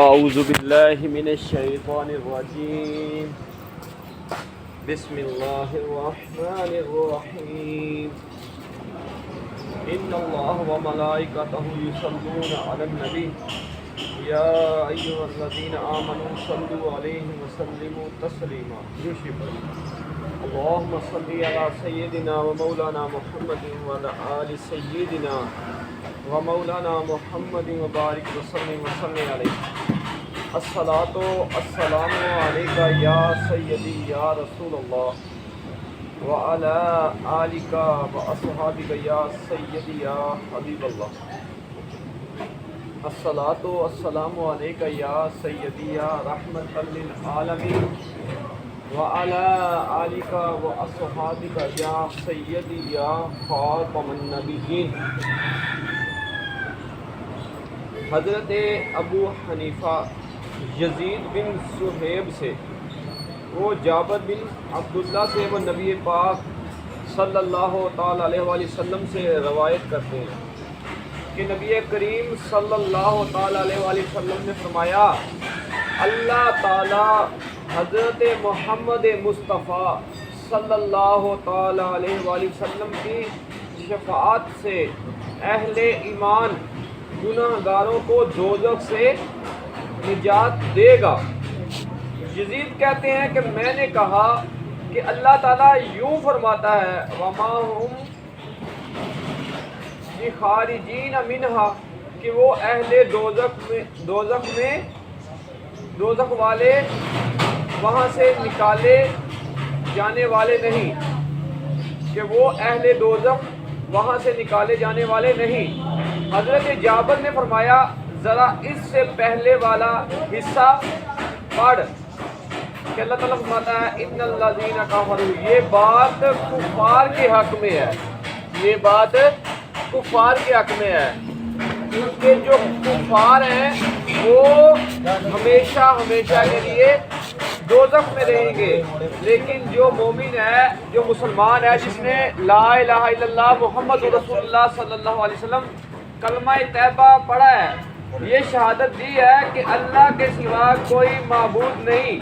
أعوذ بالله من الشيطان الرجيم بسم الله الرحمن الرحيم إن الله وملائكته يصلون على النبي يا أيها الذين آمنوا صلوا عليه وسلموا تسليما اللهم صل على سيدنا ومولانا محمد وعلى آل سيدنا ومولانا محمد وبارك وسلم عليه الصلاة والسلام عليك يا سيدي يا رسول الله وعلى آلك وأصحابك يا سيدي يا حبيب الله الصلاة والسلام عليك يا سيدي يا رحمة للعالمين وعلى آلك وأصحابك يا سيدي يا خاتم النبيين. حضرت ابو حنیفہ یزید بن صہیب سے وہ جابر بن عبداللہ سے وہ نبی پاک صلی اللہ تعالیٰ علیہ وآلہ وسلم سے روایت کرتے ہیں کہ نبی کریم صلی اللہ تعالیٰ علیہ وآلہ وسلم نے فرمایا اللہ تعالیٰ حضرت محمد مصطفیٰ صلی اللہ تعالیٰ علیہ وآلہ وسلم کی شفاعت سے اہل ایمان گناہ گاروں کو دوزخ سے نجات دے گا. یزید کہتے ہیں کہ میں نے کہا کہ اللہ تعالیٰ یوں فرماتا ہے وَمَا هُمْ بِخَارِجِينَ مِنْهَا کہ وہ اہل دوزخ والے وہاں سے نکالے جانے والے نہیں کہ وہ اہل دوزخ وہاں سے نکالے جانے والے نہیں. حضرت جابر نے فرمایا ذرا اس سے پہلے والا حصہ پڑھ کہ اللہ تعالیٰ فرماتا ہے ان الذین کفروا. یہ بات کفار کے حق میں ہے, یہ بات کفار کے حق میں ہے کیونکہ جو کفار ہیں وہ ہمیشہ کے لیے دوزخ میں رہیں گے, لیکن جو مومن ہے جو مسلمان ہے جس نے لا الہ الا اللہ محمد رسول اللہ صلی اللہ علیہ وسلم کلمہ طیبہ پڑھا ہے, یہ شہادت دی ہے کہ اللہ کے سوا کوئی معبود نہیں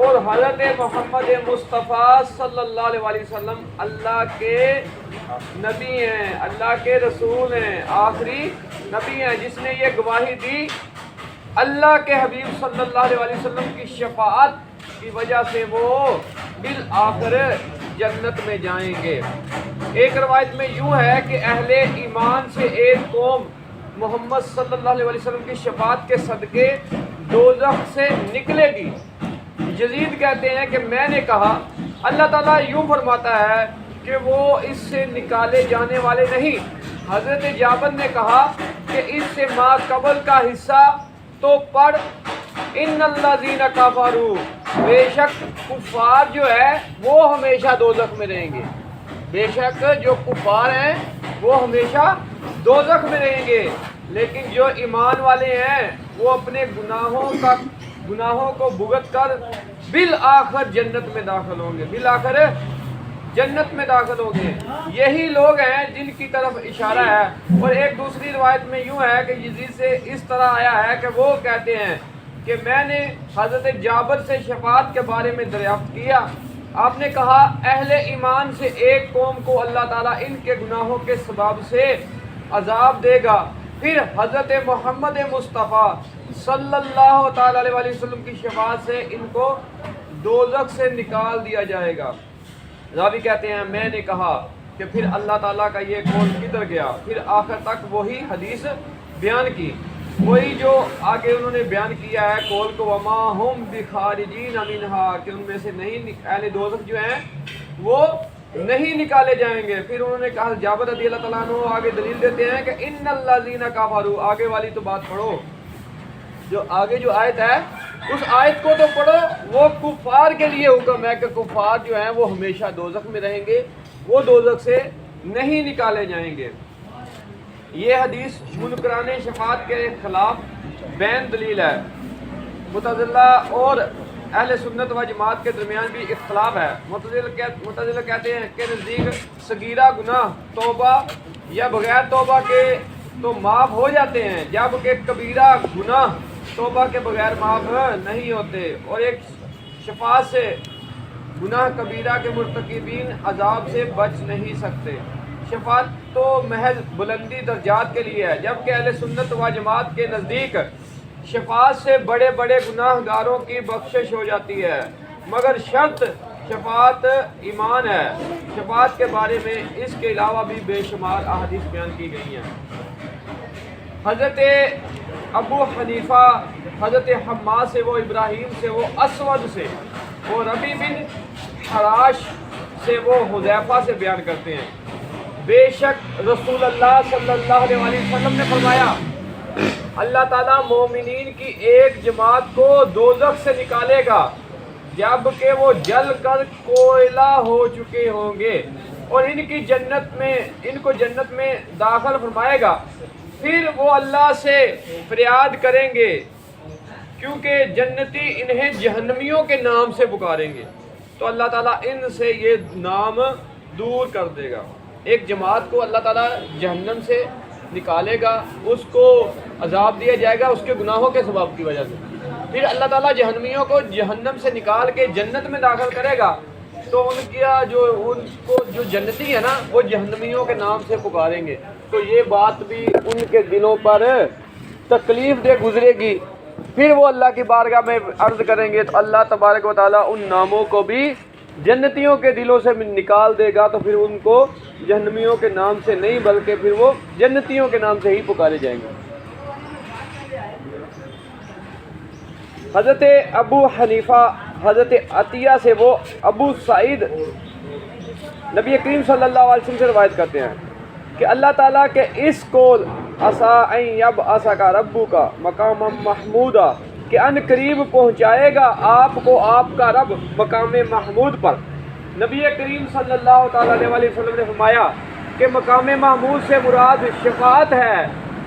اور حضرت محمد مصطفیٰ صلی اللہ علیہ وسلم اللہ کے نبی ہیں, اللہ کے رسول ہیں, آخری نبی ہیں, جس نے یہ گواہی دی اللہ کے حبیب صلی اللہ علیہ وسلم کی شفاعت کی وجہ سے وہ بالآخر جنت میں جائیں گے. ایک روایت میں یوں ہے کہ اہل ایمان سے ایک قوم محمد صلی اللہ علیہ وسلم کی شفاعت کے صدقے دوزخ سے نکلے گی. یزید کہتے ہیں کہ میں نے کہا اللہ تعالیٰ یوں فرماتا ہے کہ وہ اس سے نکالے جانے والے نہیں. حضرت جابر نے کہا کہ اس سے ما قبل کا حصہ تو پڑھ ان الذین کفروا, بے شک کفار جو ہے وہ ہمیشہ دوزخ میں رہیں گے, بے شک جو کفار ہیں وہ ہمیشہ دوزخ میں رہیں گے, لیکن جو ایمان والے ہیں وہ اپنے گناہوں کو بھگت کر بالآخر جنت میں داخل ہوں گے, بالآخر جنت میں داخل ہوں گے. یہی لوگ ہیں جن کی طرف اشارہ ہے. اور ایک دوسری روایت میں یوں ہے کہ یزید سے اس طرح آیا ہے کہ وہ کہتے ہیں کہ میں نے حضرت جابر سے شفاعت کے بارے میں دریافت کیا, آپ نے کہا اہل ایمان سے ایک قوم کو اللہ تعالیٰ ان کے گناہوں کے سبب سے عذاب دے گا, پھر حضرت محمد مصطفیٰ صلی اللہ تعالیٰ علیہ وسلم کی شفاعت سے ان کو دوزخ سے نکال دیا جائے گا. راوی کہتے ہیں میں نے کہا کہ پھر اللہ تعالیٰ کا یہ قول کدھر گیا, پھر آخر تک وہی حدیث بیان کی, وہی جو آگے انہوں نے بیان کیا ہے قول کو وما ہم بخارجین منہا کہ ان میں سے نہیں اہل دوزخ جو ہیں وہ نہیں نکالے جائیں گے. پھر انہوں نے کہا جابر رضی اللہ تعالیٰ عنہ آگے دلیل دیتے ہیں کہ ان الذین کفروا, آگے والی تو بات پڑھو, جو آگے جو آیت ہے اس آیت کو تو پڑھو, وہ کفار کے لیے حکم ہے کہ کفار جو ہیں وہ ہمیشہ دوزخ میں رہیں گے, وہ دوزخ سے نہیں نکالے جائیں گے. یہ حدیث منکران شفاعت کے خلاف بین دلیل ہے. معتزلہ اور اہل سنت و جماعت کے درمیان بھی اختلاف ہے۔ معتزلہ کہتے ہیں کہ نزدیک صغیرہ گناہ توبہ یا بغیر توبہ کے تو معاف ہو جاتے ہیں، جبکہ کبیرہ گناہ توبہ کے بغیر معاف نہیں ہوتے، اور ایک شفاعت سے گناہ کبیرہ کے مرتکبین عذاب سے بچ نہیں سکتے۔ شفاعت تو محض بلندی درجات کے لیے ہے، جبکہ اہل سنت و جماعت کے نزدیک شفاعت سے بڑے بڑے گناہ گاروں کی بخشش ہو جاتی ہے، مگر شرط شفاعت ایمان ہے۔ شفاعت کے بارے میں اس کے علاوہ بھی بے شمار احادیث بیان کی گئی ہیں۔ حضرت ابو حنیفہ، حضرت حماد سے، وہ ابراہیم سے، وہ اسود سے، وہ ربی بن حراش سے، وہ حذیفہ سے بیان کرتے ہیں، بے شک رسول اللہ صلی اللہ علیہ وسلم نے فرمایا، اللہ تعالیٰ مومنین کی ایک جماعت کو دوزخ سے نکالے گا جب کہ وہ جل کر کوئلہ ہو چکے ہوں گے، اور ان کو جنت میں داخل فرمائے گا۔ پھر وہ اللہ سے فریاد کریں گے کیونکہ جنتی انہیں جہنمیوں کے نام سے پکاریں گے، تو اللہ تعالیٰ ان سے یہ نام دور کر دے گا۔ ایک جماعت کو اللہ تعالیٰ جہنم سے نکالے گا، اس کو عذاب دیا جائے گا اس کے گناہوں کے سبب کی وجہ سے، پھر اللہ تعالیٰ جہنمیوں کو جہنم سے نکال کے جنت میں داخل کرے گا، تو ان کو جو جنتی ہے نا وہ جہنمیوں کے نام سے پکاریں گے، تو یہ بات بھی ان کے دلوں پر تکلیف دہ گزرے گی۔ پھر وہ اللہ کی بارگاہ میں عرض کریں گے تو اللہ تبارک و تعالیٰ ان ناموں کو بھی جنتیوں کے دلوں سے نکال دے گا، تو پھر ان کو جہنمیوں کے نام سے نہیں بلکہ پھر وہ جنتیوں کے نام سے ہی پکارے جائیں گے۔ حضرت ابو حنیفہ، حضرت عطیہ سے، وہ ابو سعید نبی کریم صلی اللہ علیہ وسلم سے روایت کرتے ہیں کہ اللہ تعالیٰ کے اس قول عسیٰ ان یبعثک ربک مقاما محمودا، کہ ان قریب پہنچائے گا آپ کو آپ کا رب مقام محمود پر۔ نبی کریم صلی اللہ تعالیٰ علیہ وسلم نے فرمایا کہ مقام محمود سے مراد شفاعت ہے۔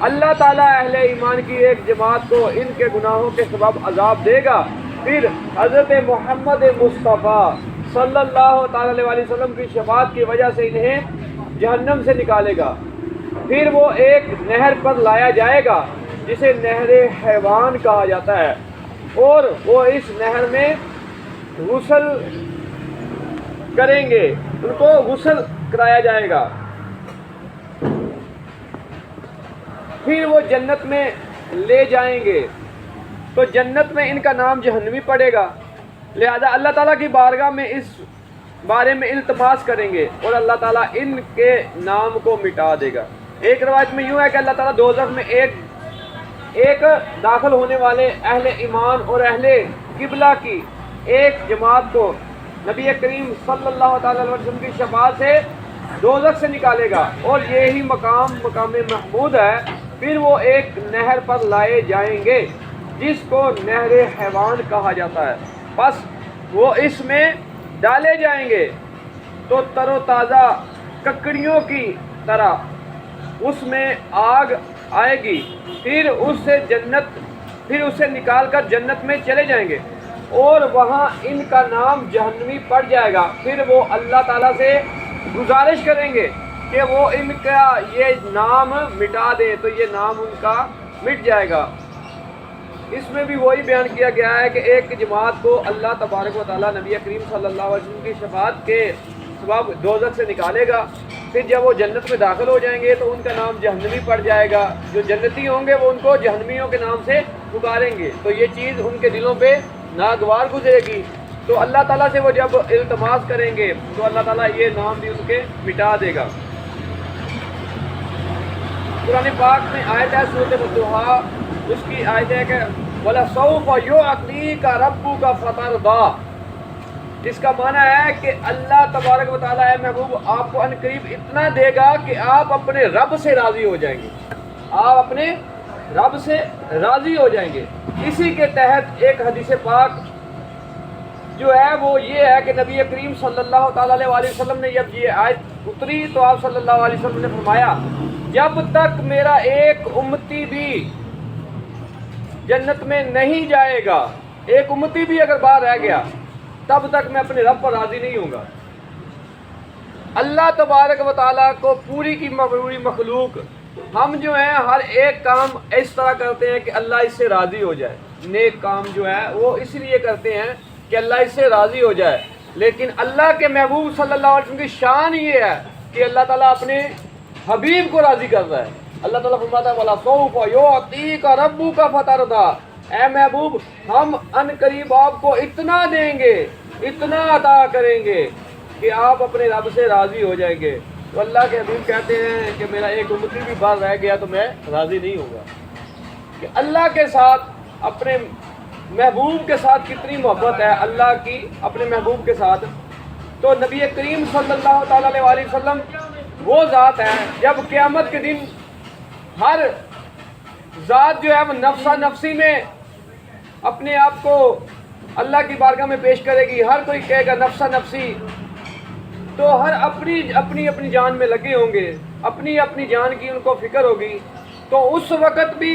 اللہ تعالیٰ اہل ایمان کی ایک جماعت کو ان کے گناہوں کے سبب عذاب دے گا، پھر حضرت محمد مصطفیٰ صلی اللہ تعالیٰ علیہ وسلم کی شفاعت کی وجہ سے انہیں جہنم سے نکالے گا، پھر وہ ایک نہر پر لایا جائے گا جسے نہر حیوان کہا جاتا ہے، اور وہ اس نہر میں غسل کریں گے، ان کو غسل کرایا جائے گا، پھر وہ جنت میں لے جائیں گے، تو جنت میں ان کا نام جہنمی پڑے گا، لہذا اللہ تعالیٰ کی بارگاہ میں اس بارے میں التماس کریں گے اور اللہ تعالیٰ ان کے نام کو مٹا دے گا۔ ایک روایت میں یوں ہے کہ اللہ تعالیٰ دوزخ میں ایک داخل ہونے والے اہل ایمان اور اہل قبلہ کی ایک جماعت کو نبی کریم صلی اللہ تعالیٰ علیہ وسلم کی شفاعت سے دوزخ سے نکالے گا، اور یہی مقام محمود ہے۔ پھر وہ ایک نہر پر لائے جائیں گے جس کو نہر حیوان کہا جاتا ہے، بس وہ اس میں ڈالے جائیں گے تو تر و تازہ ککڑیوں کی طرح اس میں آگ آئے گی، پھر اسے نکال کر جنت میں چلے جائیں گے، اور وہاں ان کا نام جہنمی پڑ جائے گا، پھر وہ اللہ تعالیٰ سے گزارش کریں گے کہ وہ ان کا یہ نام مٹا دے، تو یہ نام ان کا مٹ جائے گا۔ اس میں بھی وہی بیان کیا گیا ہے کہ ایک جماعت کو اللہ تبارک و تعالیٰ نبی کریم صلی اللہ علیہ وسلم کی شفاعت کے سبب دوزخ سے نکالے گا، پھر جب وہ جنت میں داخل ہو جائیں گے تو ان کا نام جہنمی پڑ جائے گا، جو جنتی ہوں گے وہ ان کو جہنمیوں کے نام سے پکاریں گے، تو یہ چیز ان کے دلوں پہ ناگوار گزرے گی، تو اللہ تعالیٰ سے وہ جب التماس کریں گے تو اللہ تعالیٰ یہ نام بھی ان کے مٹا دے گا۔ قرآن پاک میں آیت ہے سورۃ الضحیٰ، اس کی آیت ہے کہ وَلَسَوْفَ يُعْطِيكَ رَبُّكَ فَتَرْضَىٰ، اس کا معنی ہے کہ اللہ تبارک و تعالیٰ محبوب آپ کو عنقریب اتنا دے گا کہ آپ اپنے رب سے راضی ہو جائیں گے، آپ اپنے رب سے راضی ہو جائیں گے۔ اسی کے تحت ایک حدیث پاک جو ہے وہ یہ ہے کہ نبی کریم صلی اللہ تعالیٰ علیہ وسلم نے جب یہ آیت اتری تو آپ صلی اللہ علیہ وسلم نے فرمایا، جب تک میرا ایک امتی بھی جنت میں نہیں جائے گا ایک امتی بھی اگر باہر رہ گیا تب تک میں اپنے رب پر راضی نہیں ہوں گا۔ اللہ تبارک و تعالیٰ کو پوری کی پوری مخلوق، ہم جو ہیں ہر ایک کام اس طرح کرتے ہیں کہ اللہ اس سے راضی ہو جائے، نیک کام جو ہے وہ اس لیے کرتے ہیں کہ اللہ اس سے راضی ہو جائے، لیکن اللہ کے محبوب صلی اللہ علیہ وسلم کی شان یہ ہے کہ اللہ تعالیٰ اپنے حبیب کو راضی کر رہا ہے۔ اللہ تعالیٰ فرماتا ہے وَلَسَوْفَ يُعْطِيكَ رَبُّكَ فَتَرْضَىٰ، اے محبوب ہم ان قریب آپ کو اتنا دیں گے، اتنا عطا کریں گے کہ آپ اپنے رب سے راضی ہو جائیں گے۔ تو اللہ کے حبیب کہتے ہیں کہ میرا ایک امتی بھی باہر رہ گیا تو میں راضی نہیں ہوں گا۔ کہ اللہ کے ساتھ، اپنے محبوب کے ساتھ کتنی محبت ہے اللہ کی اپنے محبوب کے ساتھ۔ تو نبی کریم صلی اللہ تعالیٰ علیہ وسلم وہ ذات ہے، جب قیامت کے دن ہر ذات جو ہے وہ نفسا نفسی میں اپنے آپ کو اللہ کی بارگاہ میں پیش کرے گی، ہر کوئی کہے گا نفسا نفسی، تو ہر اپنی جان میں لگے ہوں گے، اپنی جان کی ان کو فکر ہوگی۔ تو اس وقت بھی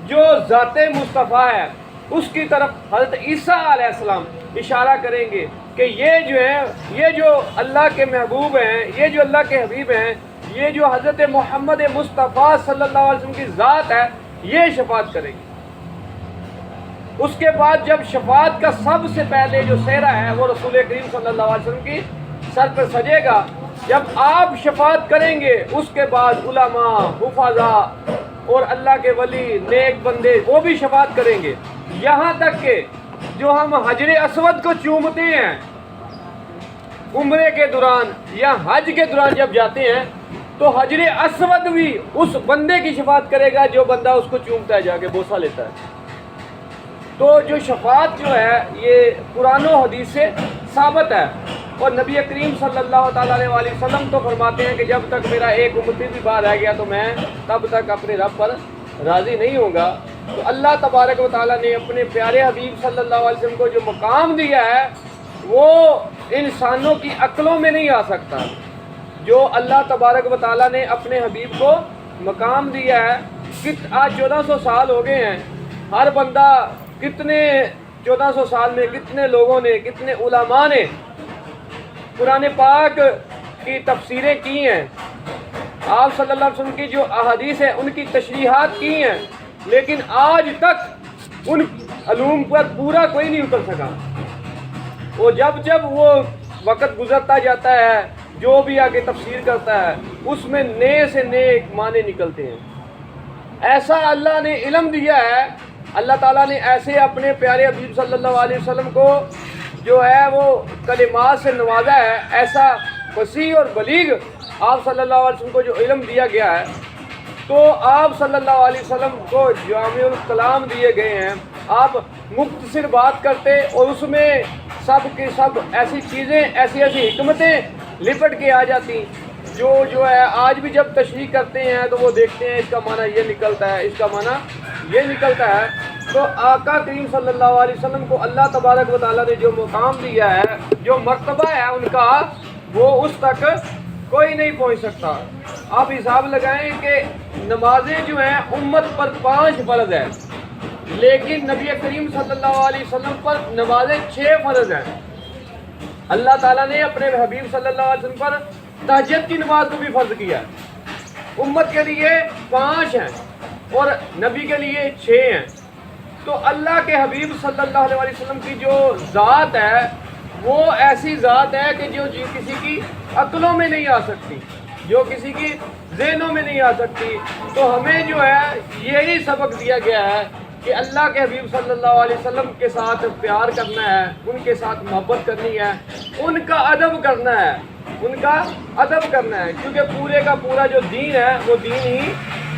جو ذات مصطفیٰ ہے اس کی طرف حضرت عیسیٰ علیہ السلام اشارہ کریں گے کہ یہ جو اللہ کے محبوب ہیں، یہ جو اللہ کے حبیب ہیں، یہ جو حضرت محمد مصطفیٰ صلی اللہ علیہ وسلم کی ذات ہے، یہ شفاعت کرے گی۔ اس کے بعد جب شفاعت کا سب سے پہلے جو سہرا ہے وہ رسول کریم صلی اللہ علیہ وسلم کی سر پر سجے گا، جب آپ شفاعت کریں گے اس کے بعد علماء، حفاظہ اور اللہ کے ولی، نیک بندے وہ بھی شفاعت کریں گے، یہاں تک کہ جو ہم حجر اسود کو چومتے ہیں عمرے کے دوران یا حج کے دوران جب جاتے ہیں تو حجر اسود بھی اس بندے کی شفاعت کرے گا جو بندہ اس کو چومتا ہے، جا کے بوسہ لیتا ہے۔ تو جو شفاعت جو ہے یہ قرآن و حدیث سے ثابت ہے، اور نبی کریم صلی اللہ تعالیٰ علیہ وسلم تو فرماتے ہیں کہ جب تک میرا ایک امتی بھی باہر رہ گیا تو میں تب تک اپنے رب پر راضی نہیں ہوں گا۔ تو اللہ تبارک و تعالیٰ نے اپنے پیارے حبیب صلی اللہ علیہ وسلم کو جو مقام دیا ہے وہ انسانوں کی عقلوں میں نہیں آ سکتا۔ جو اللہ تبارک و تعالیٰ نے اپنے حبیب کو مقام دیا ہے، آج 1400 سال ہو گئے ہیں، ہر بندہ کتنے 1400 سال میں کتنے لوگوں نے، کتنے علماء نے قرآن پاک کی تفسیریں کی ہیں، آپ صلی اللہ علیہ وسلم کی جو احادیث ہیں ان کی تشریحات کی ہیں، لیکن آج تک ان علوم پر پورا کوئی نہیں اتر سکا۔ وہ جب وہ وقت گزرتا جاتا ہے، جو بھی آگے تفسیر کرتا ہے اس میں نئے سے نئے معنی نکلتے ہیں۔ ایسا اللہ نے علم دیا ہے، اللہ تعالیٰ نے ایسے اپنے پیارے حبیب صلی اللہ علیہ وسلم کو جو ہے وہ کلمات سے نوازا ہے، ایسا وسیع اور بلیغ آپ صلی اللہ علیہ وسلم کو جو علم دیا گیا ہے، تو آپ صلی اللہ علیہ وسلم کو جامع الکلام دیے گئے ہیں۔ آپ مختصر بات کرتے اور اس میں سب کی سب ایسی چیزیں، ایسی حکمتیں لپٹ کے آ جاتی جو ہے آج بھی جب تشریح کرتے ہیں تو وہ دیکھتے ہیں اس کا معنی یہ نکلتا ہے، اس کا معنی یہ نکلتا ہے۔ تو آقا کریم صلی اللہ علیہ وسلم کو اللہ تبارک و تعالیٰ نے جو مقام دیا ہے، جو مرتبہ ہے ان کا، وہ اس تک کوئی نہیں پہنچ سکتا۔ آپ حساب لگائیں کہ نمازیں جو ہیں امت پر 5 فرض ہیں، لیکن نبی کریم صلی اللہ علیہ وسلم پر نمازیں 6 فرض ہیں۔ اللہ تعالیٰ نے اپنے حبیب صلی اللہ علیہ وسلم پر تہجد کی نماز کو بھی فرض کیا، امت کے لیے 5 ہیں اور نبی کے لیے 6 ہیں۔ تو اللہ کے حبیب صلی اللہ علیہ وسلم کی جو ذات ہے وہ ایسی ذات ہے کہ جو کسی کی عقلوں میں نہیں آ سکتی، جو کسی کی ذہنوں میں نہیں آ سکتی۔ تو ہمیں جو ہے یہی سبق دیا گیا ہے کہ اللہ کے حبیب صلی اللہ علیہ وسلم کے ساتھ پیار کرنا ہے، ان کے ساتھ محبت کرنی ہے، ان کا ادب کرنا ہے، ان کا ادب کرنا ہے، کیونکہ پورے کا پورا جو دین ہے وہ دین ہی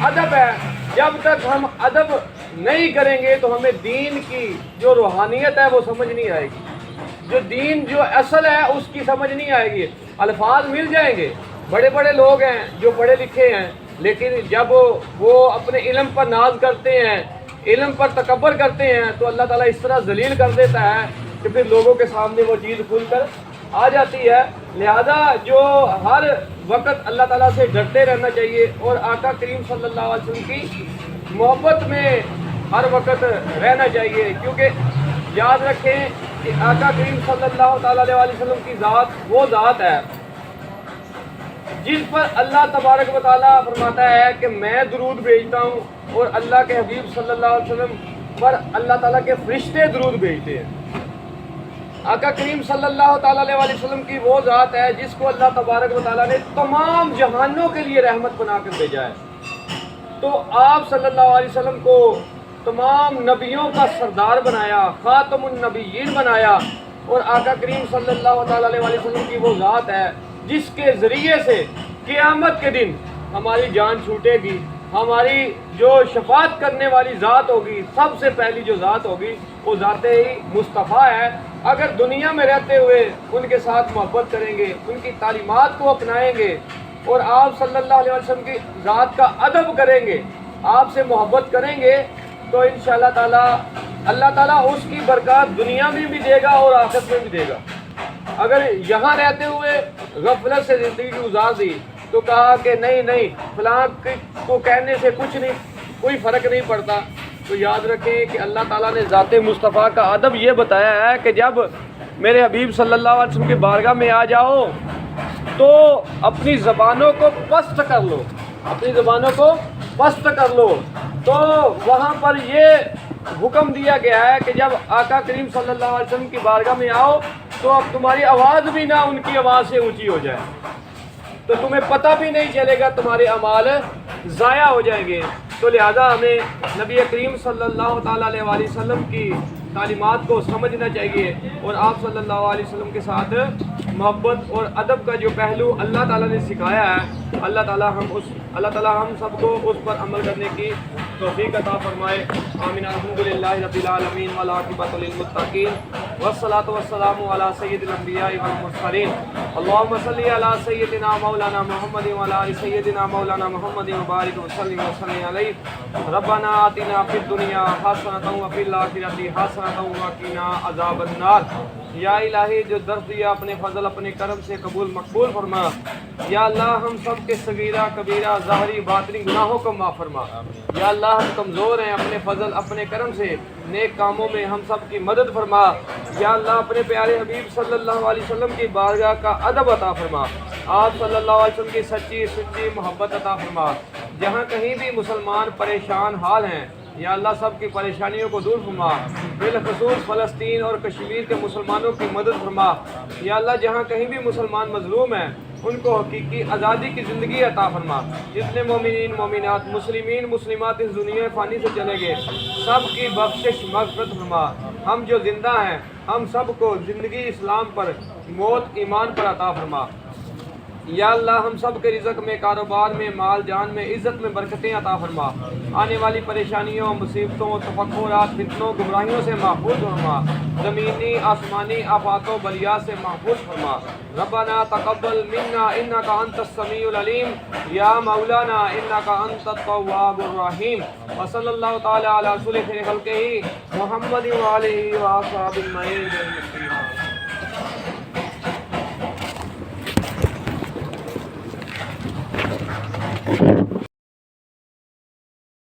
ادب ہے۔ جب تک ہم ادب نہیں کریں گے تو ہمیں دین کی جو روحانیت ہے وہ سمجھ نہیں آئے گی، جو دین جو اصل ہے اس کی سمجھ نہیں آئے گی۔ الفاظ مل جائیں گے، بڑے بڑے لوگ ہیں جو پڑھے لکھے ہیں، لیکن جب وہ اپنے علم پر ناز کرتے ہیں، علم پر تکبر کرتے ہیں تو اللہ تعالیٰ اس طرح ذلیل کر دیتا ہے کہ پھر لوگوں کے سامنے وہ چیز کھل کر آ جاتی ہے۔ لہذا جو ہر وقت اللہ تعالیٰ سے ڈرتے رہنا چاہیے اور آقا کریم صلی اللہ علیہ وسلم کی محبت میں ہر وقت رہنا چاہیے، کیونکہ یاد رکھیں کہ آقا کریم صلی اللہ تعالیٰ علیہ وسلم کی ذات وہ ذات ہے جس پر اللہ تبارک و تعالیٰ فرماتا ہے کہ میں درود بھیجتا ہوں، اور اللہ کے حبیب صلی اللہ علیہ وسلم پر اللہ تعالیٰ کے فرشتے درود بھیجتے ہیں۔ آقا کریم صلی اللہ تعالیٰ علیہ وسلم کی وہ ذات ہے جس کو اللہ تبارک و تعالیٰ نے تمام جہانوں کے لیے رحمت بنا کر بھیجا ہے۔ تو آپ صلی اللہ علیہ وسلم کو تمام نبیوں کا سردار بنایا، خاتم النبیین بنایا، اور آقا کریم صلی اللہ تعالیٰ علیہ وسلم کی وہ ذات ہے جس کے ذریعے سے قیامت کے دن ہماری جان چھوٹے گی، ہماری جو شفاعت کرنے والی ذات ہوگی، سب سے پہلی جو ذات ہوگی وہ ذات ہی مصطفیٰ ہے۔ اگر دنیا میں رہتے ہوئے ان کے ساتھ محبت کریں گے، ان کی تعلیمات کو اپنائیں گے، اور آپ صلی اللہ علیہ وسلم کی ذات کا ادب کریں گے، آپ سے محبت کریں گے، تو انشاءاللہ تعالیٰ اللہ تعالیٰ اس کی برکات دنیا میں بھی دے گا اور آخرت میں بھی دے گا۔ اگر یہاں رہتے ہوئے غفلت سے زندگی گزار دی تو کہا کہ نہیں فلاں کو کہنے سے کچھ نہیں، کوئی فرق نہیں پڑتا، تو یاد رکھیں کہ اللہ تعالیٰ نے ذات مصطفیٰ کا ادب یہ بتایا ہے کہ جب میرے حبیب صلی اللہ علیہ وسلم کی بارگاہ میں آ جاؤ تو اپنی زبانوں کو پست کر لو، اپنی زبانوں کو پست کر لو۔ تو وہاں پر یہ حکم دیا گیا ہے کہ جب آقا کریم صلی اللہ علیہ وسلم کی بارگاہ میں آؤ تو اب تمہاری آواز بھی نہ ان کی آواز سے اونچی ہو جائے، تو تمہیں پتہ بھی نہیں چلے گا، تمہارے اعمال ضائع ہو جائیں گے۔ تو لہذا ہمیں نبی کریم صلی اللہ تعالیٰ علیہ وسلم کی تعلیمات کو سمجھنا چاہیے، اور آپ صلی اللہ علیہ وسلم کے ساتھ محبت اور ادب کا جو پہلو اللہ تعالیٰ نے سکھایا ہے، اللہ تعالیٰ ہم سب کو اس پر عمل کرنے کی توفیق عطا فرمائے۔ آمین۔ الحمدللہ رب العالمین والعاقبۃ للمتقین والصلاۃ والسلام علی سید الانبیاء والمرسلین۔ اللہم صلی علی سیدنا مولانا محمد وعلی آل سیدنا مولانا محمد وبارک وسلم علیہ۔ ربنا آتنا فی الدنیا حسنۃ وفی الآخرۃ حسنۃ وقنا عذاب النار۔ یا الہی جو درس دیا اپنے فضل اپنے کرم سے قبول مقبول فرما۔ یا اللہ ہم سب کے صغیرہ کبیرہ ظاہری باطنی گناہوں کو معاف فرما۔ یا اللہ ہم کمزور ہیں، اپنے فضل اپنے کرم سے نیک کاموں میں ہم سب کی مدد فرما۔ یا اللہ اپنے پیارے حبیب صلی اللہ علیہ وسلم کی بارگاہ کا ادب عطا فرما، آپ صلی اللہ علیہ وسلم کی سچی محبت عطا فرما۔ جہاں کہیں بھی مسلمان پریشان حال ہیں یا اللہ سب کی پریشانیوں کو دور فرما، بالخصوص فلسطین اور کشمیر کے مسلمانوں کی مدد فرما۔ یا اللہ جہاں کہیں بھی مسلمان مظلوم ہیں ان کو حقیقی آزادی کی زندگی عطا فرما۔ جتنے مومنین مومنات مسلمین مسلمات اس دنیا فانی سے چلے گئے سب کی بخشش مغفرت فرما۔ ہم جو زندہ ہیں ہم سب کو زندگی اسلام پر، موت ایمان پر عطا فرما۔ یا اللہ ہم سب کے رزق میں، کاروبار میں، مال جان میں، عزت میں برکتیں عطا فرما۔ آنے والی پریشانیوں، مصیبتوں، تفکرات، فتنوں، گمراہیوں سے محفوظ فرما۔ زمینی آسمانی آفات و بلیات سے محفوظ فرما۔ ربنا تقبل منا انک انت السمیع العلیم یا مولانا انک انت التواب الرحیم۔ وصلی اللہ تعالی علی رسول خیر خلقہ محمد وآلہ وصحبہ اجمعین۔